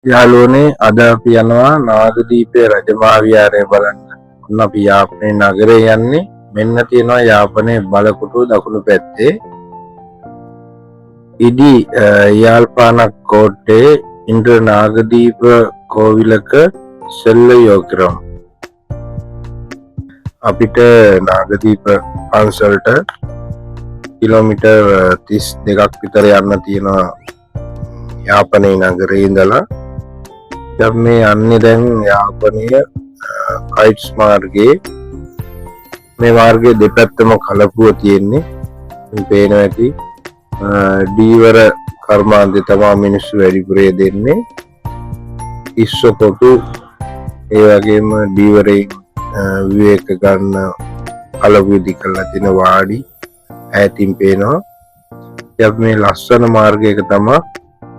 යාළුවනේ අද අපි යනවා නාගදීපේ රජමහා විහාරය බලන්න. ඔන්න අපි යාපනයේ නගරේ යන්නේ. මෙන්න තියෙනවා යාපනයේ බලකොටුව දකුණු පැත්තේ. ඉදි யாழ்ப்பாணக் கோட்டை இன்று நாகதீப கோவிலுக்கு செல்ல யோகிக்கிறோம். අපිට නාගදීප පන්සලට කිලෝමීටර් 32ක් විතර යන්න තියෙනවා යාපනයේ නගරේ ඉඳලා. දැන් මේ යන්නේ දැන් යාපනයේ කයිට්ස් මාර්ගයේ. මේ මාර්ගයේ දෙපැත්තම කලපුව තියෙන්නේ. මේ පේනවා ඇති ඩීවර කර්මාන්තේ තමයි මිනිස්සු වැඩිපුරේ දෙන්නේ. ඉස්සකොටු ඒ වගේම ඩීවරේ විවේක ගන්න කලපුව ඉදි කරලා තියෙන වාඩි ඈතින් පේනවා. දැන් මේ ලස්සන මාර්ගයක තමයි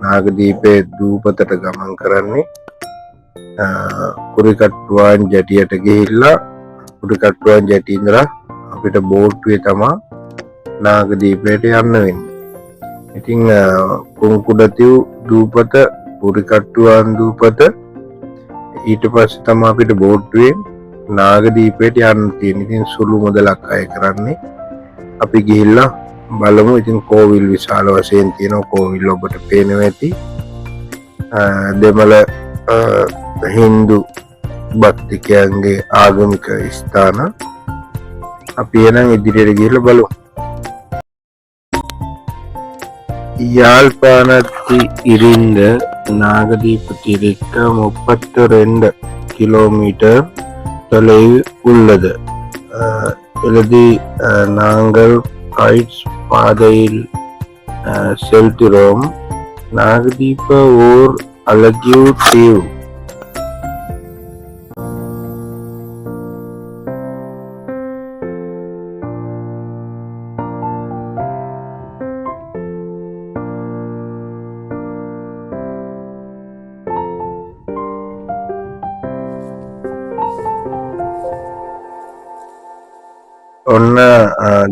නාගදීපේ දූපතට ගමන් කරන්නේ. කුරිකට්ටුවන් ජැටියට ගිහිල්ලා කුරිකට්ටුවන් ජැටිය ඉඳලා අපිට බෝට්ටුවේ තමයි නාගදීපයට යන්න වෙන්නේ. ඉතින් කුංකුඩතිව් දූපත කුරිකට්ටුවන් දූපත ඊට පස්සේ තමයි අපිට බෝට්ටුවෙන් නාගදීපයට යන්න තියෙන්නේ. ඉතින් සුළු මුදලක් අය කරන්නේ. අපි ගිහිල්ලා බලමු. ඉතින් කෝවිල් විශාල වශයෙන් තියෙනවා. කෝවිල් ඔබට පේනවා ඇති. දෙමළ හින්දු භක්තිකයන්ගේ ආගමික ස්ථාන. අපි එනම් ඉදිරියට ගිහිල්ලා බලමු. யாழ்ப்பாணத்தில் இருந்து நாகதீபத்திற்கு 32 கிலோமீட்டர் தொலைவில் உள்ளது. எழுதி நாங்கள் கைட்ஸ் பாதையில் செல்கிறோம். நாகதீப ஊர் அழகிய தீவு. ඔන්න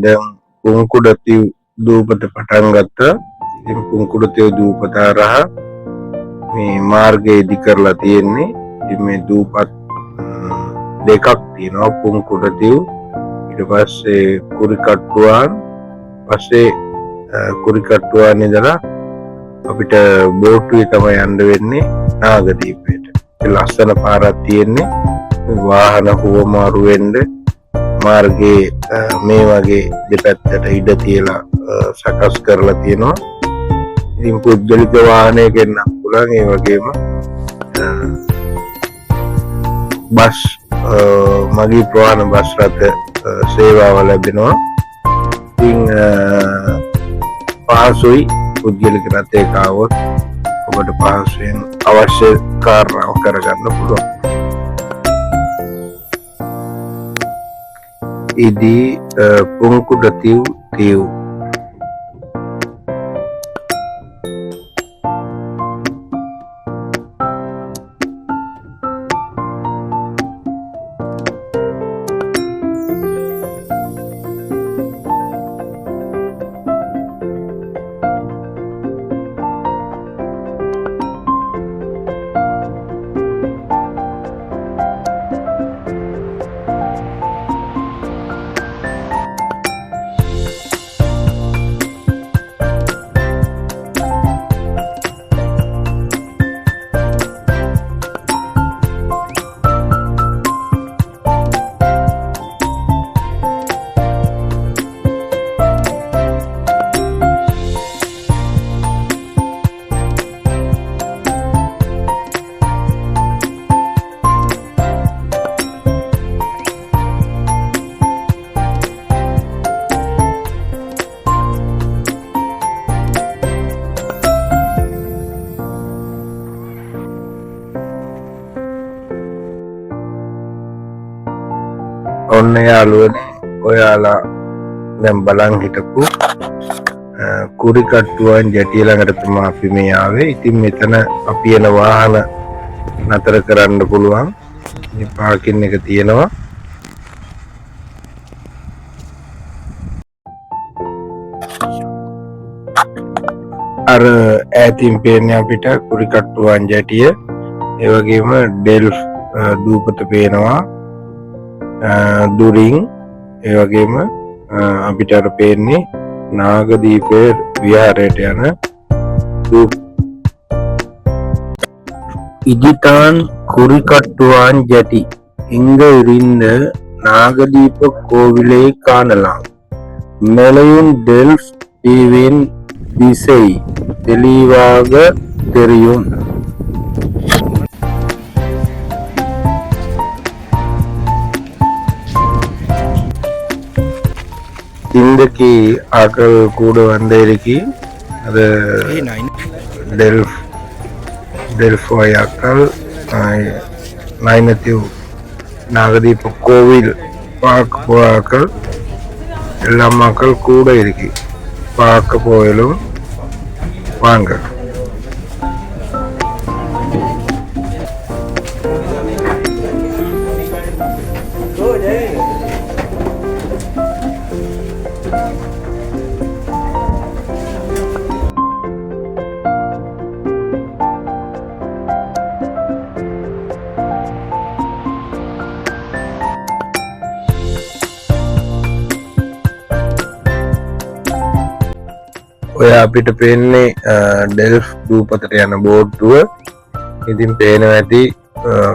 දැන් කුංකුඩතිව් දූපත පටන් ගත්තා. ඉතින් කුංකුඩතිව් දූපත හරහා මේ මාර්ගය ඉදි කරලා තියෙන්නේ. ඉතින් මේ දූපත් දෙකක් තියෙනවා. කුංකුඩතිව් ඊට පස්සේ කුරිකට්ටුවන් පස්සේ කුරිකට්ටුවන් ඉඳලා අපිට බෝට්ටුවේ තමයි යන්න වෙන්නේ නාගදීපයට. ඒ ලස්සන පාරක් තියෙන්නේ. වාහන හුවමාරු වෙන්න මාර්ගයේ මේ වගේ දෙපැත්තට ඉඩ තියලා සකස් කරලා තියෙනවා. ඉතින් පුද්ගලික වාහනයක එන්න පුළුවන්. ඒ වගේම බස් මගී ප්‍රවාහන බස් රථ සේවාව ලැබෙනවා. ඉතින් පහසුයි පුද්ගලික රථයක આવොත් ඔබට පහසුවෙන් අවශ්‍ය කාර්යය කරගන්න පුළුවන්. ఇది කුංකුඩතිව් තීව්. ඔන්න යාළුවනේ ඔයාලා දැන් බලන් හිටපු කුරිකට්ටුවන් ජැටිය ළඟට තමයි අපි මේ ආවේ. ඉතින් මෙතන අපි යන වාහන නතර කරන්න පුළුවන්. මේ පාකින් එක තියෙනවා. අර ඈතින් පේන්නේ අපිට කුරිකට්ටුවන් ජැටිය. ඒ වගේම ඩෙල්ෆ් දූපත පේනවා දුරින්. ඒ වගේම අපිට අර පේන්නේ නාගදීපේ විහාරයට යන இதிதான் குறிக்கட்டுவான் ஜட்டி. இங்க இருந்து நாகதீப கோவிலை காணலாம். மேலையும் டெல்ஃப் தீவின் திசை தெளிவாக தெரியும். இன்றைக்கு ஆக்கள் கூட வந்த இருக்கி அது டெல்ஃபாய் ஆக்கள் நைனத்திவ் நாகதீப கோவில் பார்க்க போவாக்கள் எல்லா மக்கள் கூட இருக்கு. பார்க்க போயிலும் வாங்க. ඔය අපිට පේන්නේ ඩෙල්ෆ් දූපතට යන බෝට්ටුව. ඉතින් පේනවා ඇති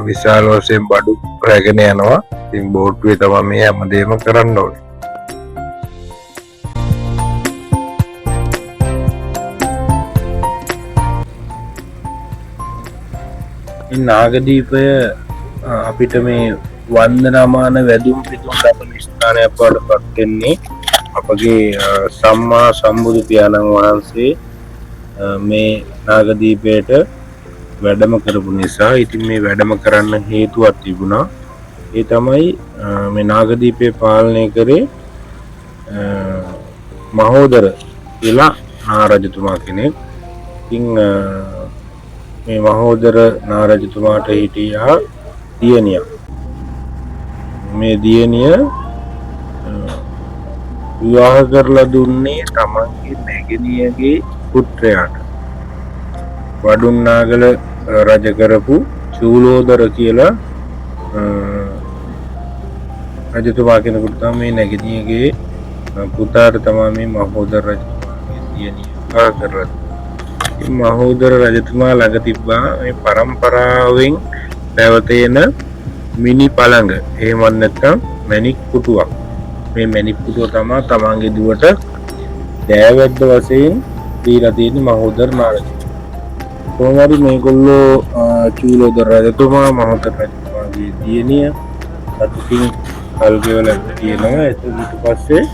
විශාල වශයෙන් බඩු රැගෙන යනවා. ඉතින් බෝට්ටුවේ තමයි මේ හැමදේම කරන්න ඕනේ. මේ නාගදීපය අපිට මේ වන්දනාමාන වැදුම් පිටුම් ලබන ස්ථානයක් බවට පත් වෙන්නේ අපගේ සම්මා සම්බුදු පියාණන් වහන්සේ මේ නාගදීපයට වැඩම කරපු නිසා. ඉතින් මේ වැඩම කරන්න හේතුවක් තිබුණා. ඒ තමයි මේ නාගදීපේ පාලනය කරේ මහෝදර කියලා නාරජතුමා කෙනෙක්. ඉතින් මේ මහෝදර නාරජතුමාට හිටියා දියණියක්. මේ දියණිය විවාහ කරලා දුන්නේ තමන්ගේ නැගණියගේ පුත්‍රයාට. වඩුන්නාගල රජ කරපු චූලෝදර කියලා රජතුමා කෙනෙකුට තමයි මේ නැගණියගේ පුතාට තමයි මේ මහෝදර රජතුමාගේ දියණිය විවාහ කරලා. ඉතින් මහෝදර රජතුමා ළඟ තිබ්බා මේ පරම්පරාවෙන් පැවතෙන මිනි පළඟ. එහෙම නැත්නම් මැණික් පුටුවක්. මේ මැණික් පුටුව තමයි තමන්ගේ දුවට දෑවැද්ද වශයෙන් දීලා තියෙන්නේ මහෝදර නාරජතුමා. කොහොම හරි මේගොල්ලෝ චූලෝදර රජතුමා මහෝදර රජතුමාගේ දියණිය සතුටින් කල් ගෙවලා තියෙනවා. ඊට පස්සේ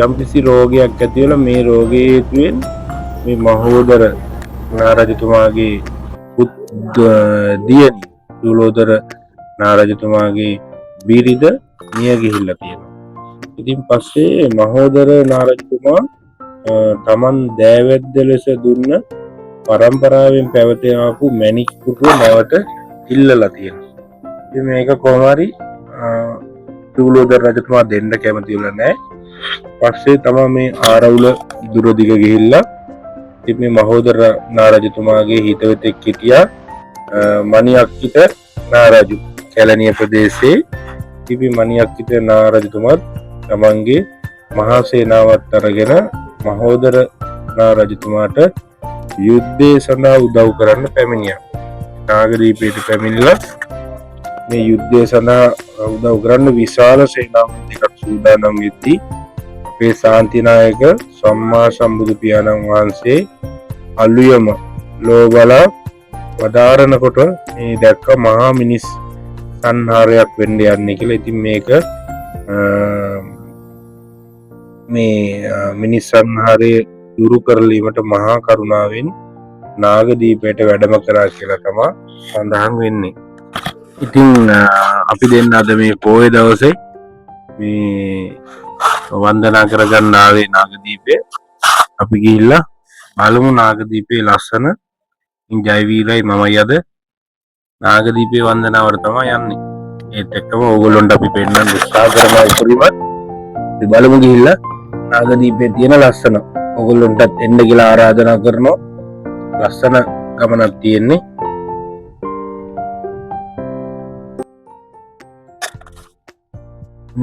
යම්කිසි රෝගයක් ඇති වෙලා මේ රෝගයේ හේතුවෙන් මේ මහෝදර නාරජතුමාගේ දියණිය චූලෝදර නාරජතුමාගේ බිරිඳ මිය ගිහිල්ලා තියෙනවා. ඉතින් පස්සේ මහෝදර නාරජතුමා තමන් දෑවැද්ද ලෙස දුන්න පරම්පරාවෙන් පැවතෙන ආපු මැණික් පුටුව නැවත ඉල්ලලා තියෙනවා. ඉතින් මේක කොහොම හරි චූලෝදර රජතුමා දෙන්න කැමති වෙලා නැහැ. පස්සේ තමයි මේ ආරවුල දුරදිග ගිහිල්ලා ඉතින් මේ මහෝදර නාරජතුමාගේ හිතවතෙක් හිටියා මණිඅක්කිත නාරජු කැලණිය ප්‍රදේශයේ. ඉතින් මණිඅක්කිත නාරජතුමාත් තමන්ගේ මහා සේනාවත් අරගෙන මහෝදර නාරජතුමාට යුද්ධය සඳහා උදව් කරන්න පැමිණියා. නාගදීපයට පැමිණිලා මේ යුද්ධය සඳහා උදව් කරන්න විශාල සේනාවක් දෙකක් සූදානම් වෙද්දී අපේ ශාන්තිනායක සම්මා සම්බුදු පියාණන් වහන්සේ අලුයම ලෝබලා වදාරනකොට මේ දැක්ක මහා මිනිස් සංහාරයක් වෙන්න යන්නේ කියලා. ඉතින් මේක මේ මිනිස් සංහාරය දුරු කරලීමට මහා කරුණාවෙන් නාගදීපයට වැඩම කරා කියලා තමයි සඳහන් වෙන්නේ. ඉතින් අපි දෙන්න අද මේ පොය දවසේ මේ වන්දනා කරගන්න ආවේ නාගදීපේ. අපි ගිහිල්ලා බලමු නාගදීපේ ලස්සන. ජයවීරයි මමයි අද නාගදීපේ වන්දනාවට තමයි යන්නේ. ඒත් එක්කම ඕගොල්ලන්ට අපි පෙන්නන්න උත්සාහ කරනවා ඉතිරිවත්. අපි බලමු ගිහිල්ලා නාගදීපේ තියෙන ලස්සන ඔයගොල්ලන්ටත් එන්න කියලා ආරාධනා කරනවා. ලස්සන ගමනක් තියෙන්නේ.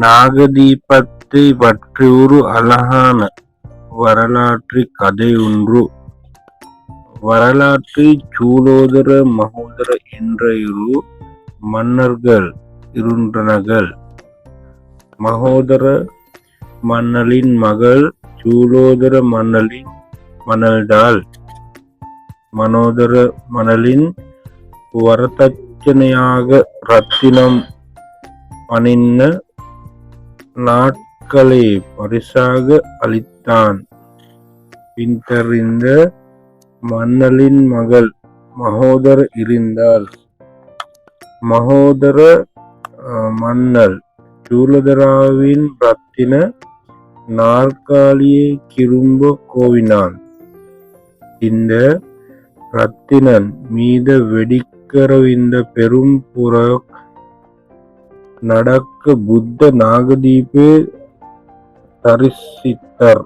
நாகதீபத்தை பற்றி ஒரு அழகான வரலாற்று கதை ஒன்று. வரலாற்றில் சூலோதர மகோதர என்ற இரு மன்னர்கள் இருந்தனர். மகோதர மன்னலின் மகள் சூலோதர மன்னலின் மணந்தாள். மனோதர மன்னலின் வரதட்சணையாக ரத்தினம் அணிந்த நாட்களை பரிசாக அளித்தான். பின்தறிந்த மன்னலின் மகள் மகோதர இருந்தாள். மகோதர மன்னல் சூலோதராவின் ரத்தின நாற்காலியை திரும்ப கோவினான். இந்த ரத்தினன் மீது வெடிக்கரவிந்த பெரும் புற நடக்க புத்த நாகதீபே தரிசித்தார்.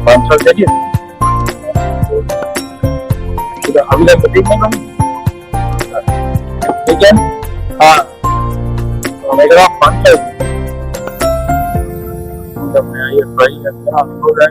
Sponsor jadi sudah ambil ketika kan kan mereka sponsor sudah punya bayi kan sudah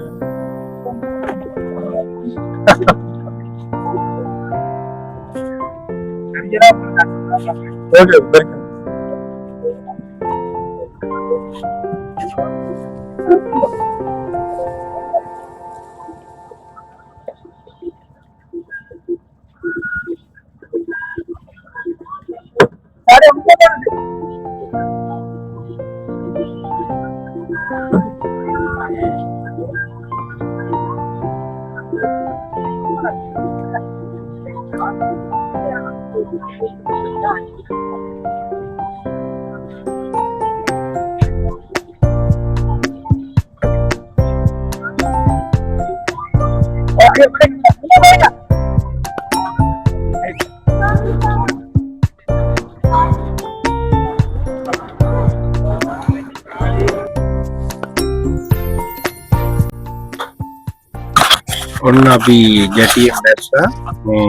ඔන්න අපි ජැටියෙන් බැස්සා. මේ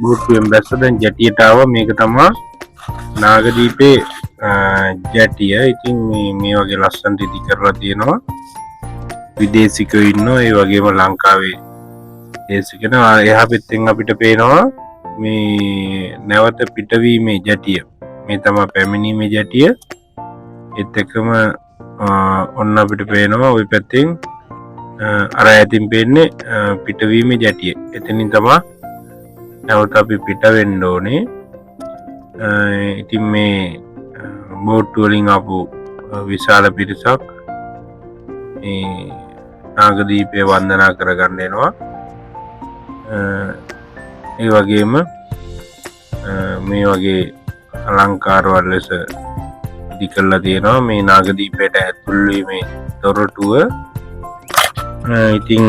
බෝට්ටුවෙන් බැස්ස. දැන් ජැටියට ආවා. මේක තමයි නාගදීපේ ජැටිය. ඉතින් මේ වගේ ලස්සනට ඉදි කරලා තියෙනවා. විදේශිකයෝ ඉන්නවා. ඒ වගේම ලංකාවේ දේශිකයෝ. එහා පැත්තෙන් අපිට පේනවා මේ නැවත පිටවීමේ ජැටිය. මේ තමයි පැමිණීමේ ජැටිය. ඒත් එක්කම ඔන්න අපිට පේනවා ওই පැත්තෙන් අර ඇතින් පේන්නේ පිටවීමේ ජැටිය. එතනින් තමයි නැවත අපි පිට වෙන්න ඕනේ. ඉතින් මේ බෝට්ටු වලින් ආපු විශාල පිරිසක් මේ නාගදීපය වන්දනා කරගන්න එනවා. ඒ වගේම මේ වගේ අලංකාරවල ලෙස ඉදි කරලා තියෙනවා මේ නාගදීපයට ඇතුල් වීමේ දොරටුව. ඉතින්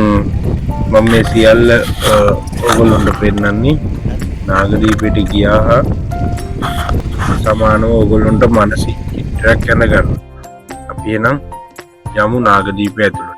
මම මේ සියල්ල ඔයගොල්ලන්ට පෙන්නන්නේ නාගදීපයට ගියා හා සමානව ඔයගොල්ලන්ට මානසික චිත්‍රයක් යනගන්න. අපි එනම් යමු නාගදීපය ඇතුළට.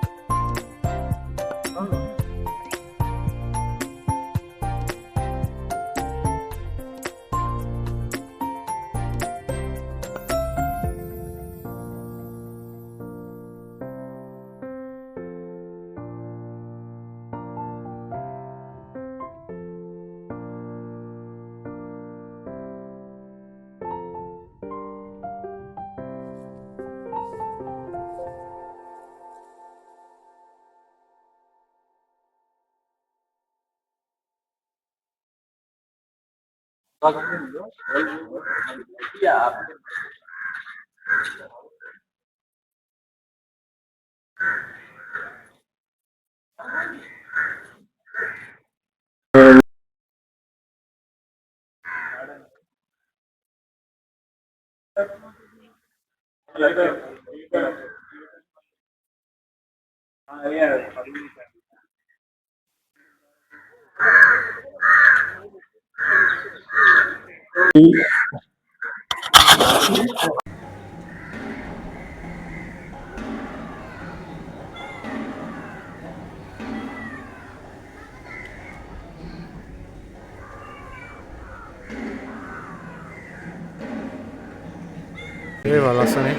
ඒවා ලස්සනේ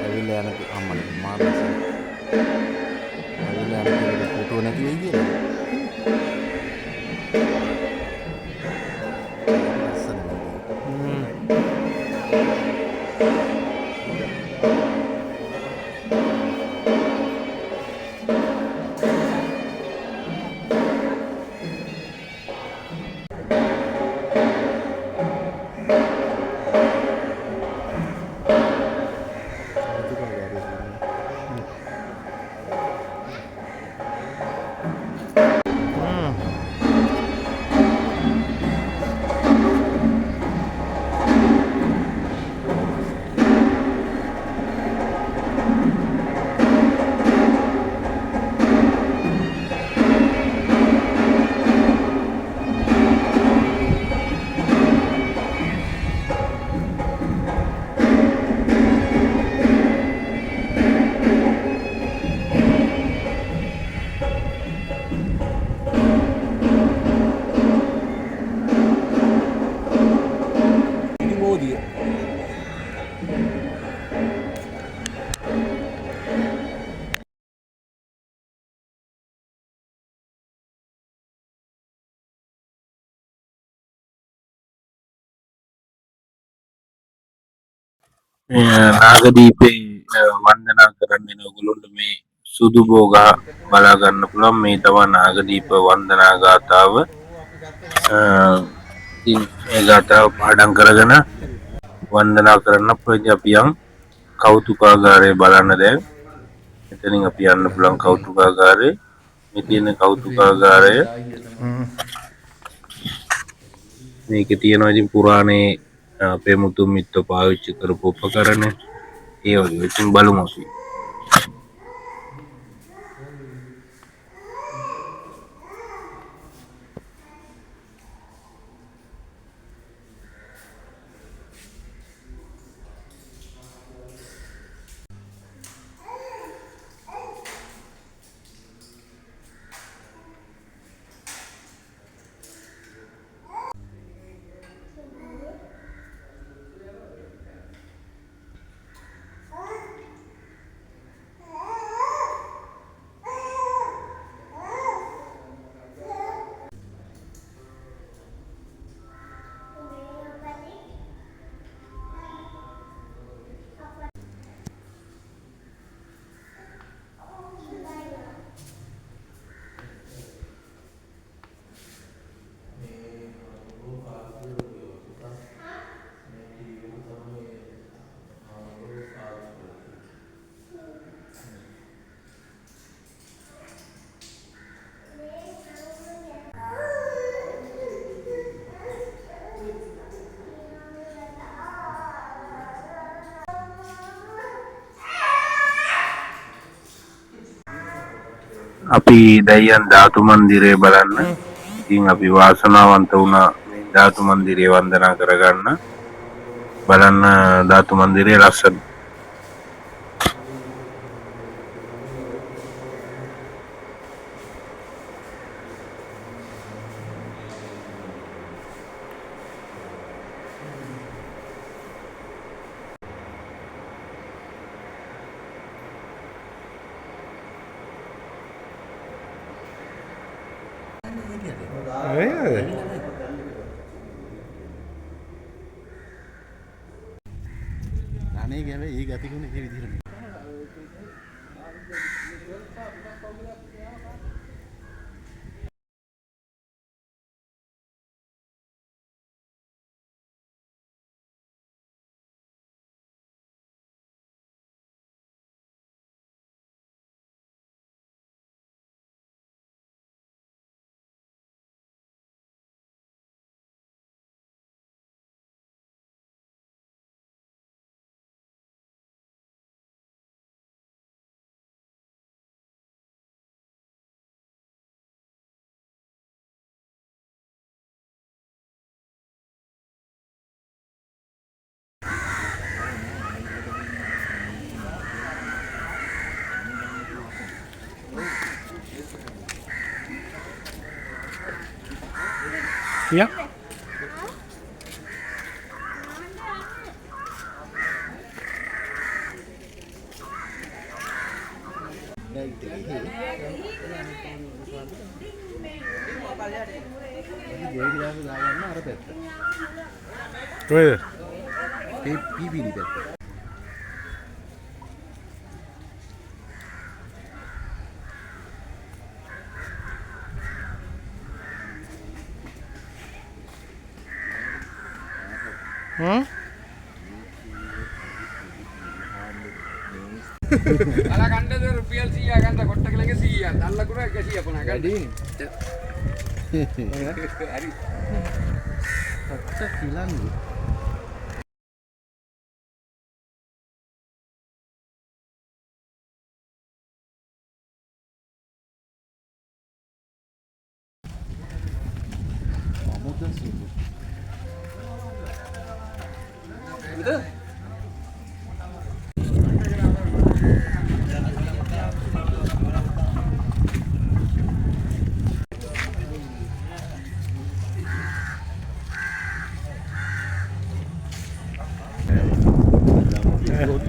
ඇවිල්ලා යන අම්මලා මාර ලස්සනයි. ඇවිල්ලා යන කෙනෙක් ෆොටෝ නැති වෙයි කියලා. ලස්සන වීඩියෝ. බෝධිය. නාගදීපේ වන්දනා කරන්න ඔයගොල්ලොන්ට මේ සුදු බෝගා බලා ගන්න පුළුවන්. මේ තමයි නාගදීප වන්දනා ගාථාව. ඉතින් ඒ ගාථාව පාඩම් කරගෙන වන්දනා කරන්න පුළුවන්. අපි යම් කෞතුකාගාරය බලන්න දැන්. එතනින් අපි යන්න පුළුවන් කෞතුකාගාරේ. මේ තියෙන කෞතුකාගාරය මේකේ තියෙනවා ඉතින් පුරාණේ අපේ මුතුන් මිත්තෝ පාවිච්චි කරපු උපකරණ ඒ වගේ. ඉතින් බලමු අපි. අපි දයන් ධාතු මන්දිරය බලන්න. ඉතින් අපි වාසනාවන්ත වුණා මේ ධාතු මන්දිරය වන්දනා කරගන්න. බලන්න ධාතු මන්දිරය ලස්සන. අනේ ගැවේ ඒ ගතිගුණ ඒ විදිහට Iya. කොහෙද? පීපීලි පැත්ත. අර කණ්ඩද රුපියල් 100 ගන්න කොට්ටක ළඟ 100ක් අල්ල කුර 100 පණ ගන්න. හරි. අච්ච කිලන්නේ. අමුතෙන් සුදු. Betul?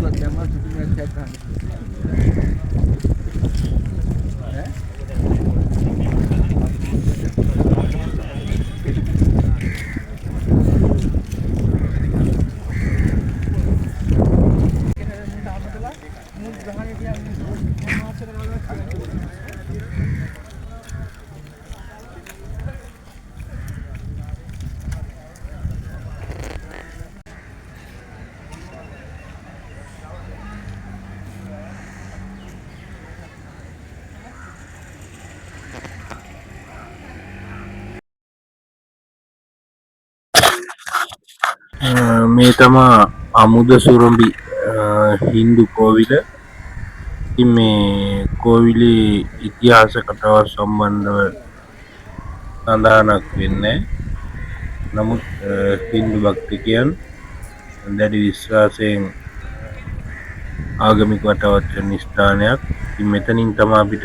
ගොඩක් දැම්මා සුදුමක් හැක්කන්න. මේ තමා අමුද සුරඹි හින්දු කෝවිල. ඉතින් මේ කෝවිලේ ඉතිහාස කතාව සම්බන්ධව සඳහනක් වෙන්නේ. නමුත් හින්දු භක්තිකයන් දැඩි විශ්වාසයෙන් ආගමික වටාවත් ස්ථානයක්. ඉතින් මෙතනින් තමයි අපිට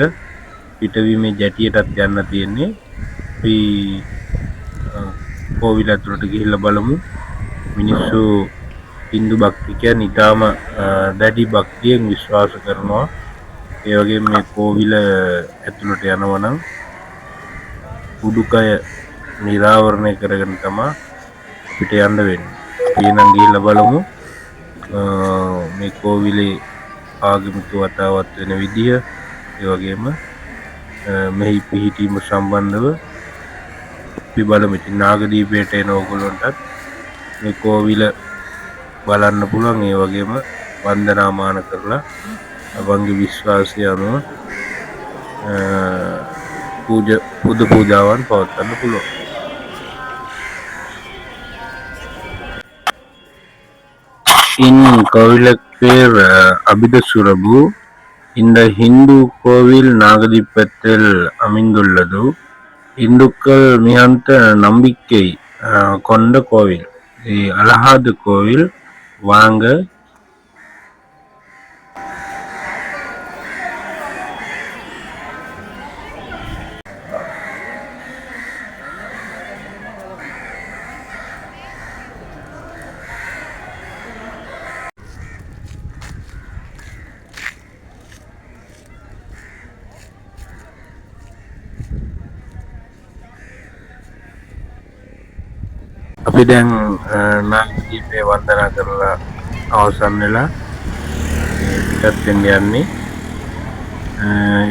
පිටවීමේ ජැටියටත් යන්න තියෙන්නේ. අපි කෝවිල ඇතුළට ගිහිල්ලා බලමු. මිනිස්සු හින්දු භක්තිකයන් ඉතාම දැඩි භක්තියෙන් විශ්වාස කරනවා. ඒ වගේම මේ කෝවිල ඇතුළට යනවා නම් උඩුකය නිරාවරණය කරගෙන තමයි පිට යන්න වෙන්නේ. අපි නම් ගිහිල්ලා බලමු මේ කෝවිලේ ආගමික වතාවත් වෙන විදිය, ඒ වගේම මෙහි පිහිටීම සම්බන්ධව අපි බලමු. ඉතින් නාගදීපයට එන ඕගොල්ලන්ටත් මේ කෝවිල බලන්න පුළුවන්. ඒ වගේම වන්දනාමාන කරලා අපගේ විශ්වාසය අනුව පුද පූජාවන් පවත්වන්න පුළුවන්. In கோவிலுக்கு அபிதசுரபு இந்த ஹிந்து கோவில் நாகதீபத்தில் அமைந்துள்ளது. இந்துக்கள் மிகுந்த நம்பிக்கை கொண்ட கோவில். அழகாது கோவில். வாங்க අපි දැන් නාගදීපේ වන්දනා කරලා අවසන් වෙලා පිටත් වෙන්න යන්නේ.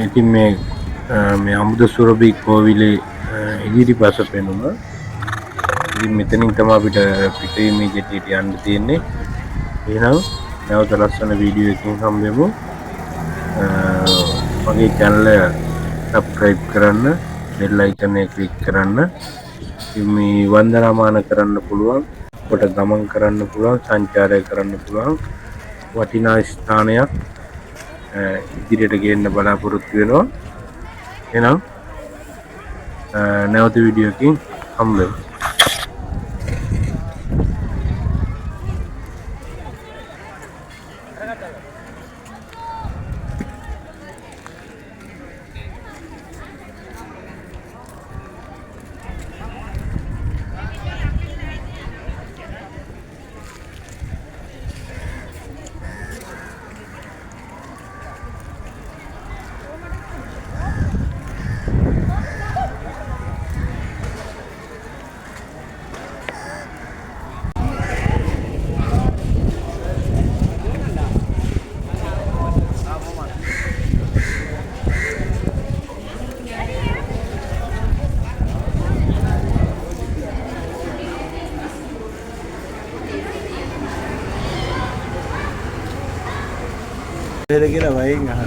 ඉතින් මේ අමුදසුරබි කෝවිලේ ඉදිරිපස පෙනුම. ඉතින් මෙතනින් තමයි අපිට පිටවීමේ ජෙටියට යන්න තියෙන්නේ. එහෙනම් නැවත ලස්සන වීඩියෝ එකකින් හම්බෙමු. මගේ channel එක subscribe කරන්න, bell icon එක click කරන්න. මේ වන්දනාමාන කරන්න පුළුවන්, කොට ගමන් කරන්න පුළුවන්, සංචාරය කරන්න පුළුවන් වටිනා ස්ථානයක් ඉදිරියට ගෙන්න බලාපොරොත්තු වෙනවා. එහෙනම් නැවත වීඩියෝ එකකින් හම්බ වෙමු. Beda kira baik nggak?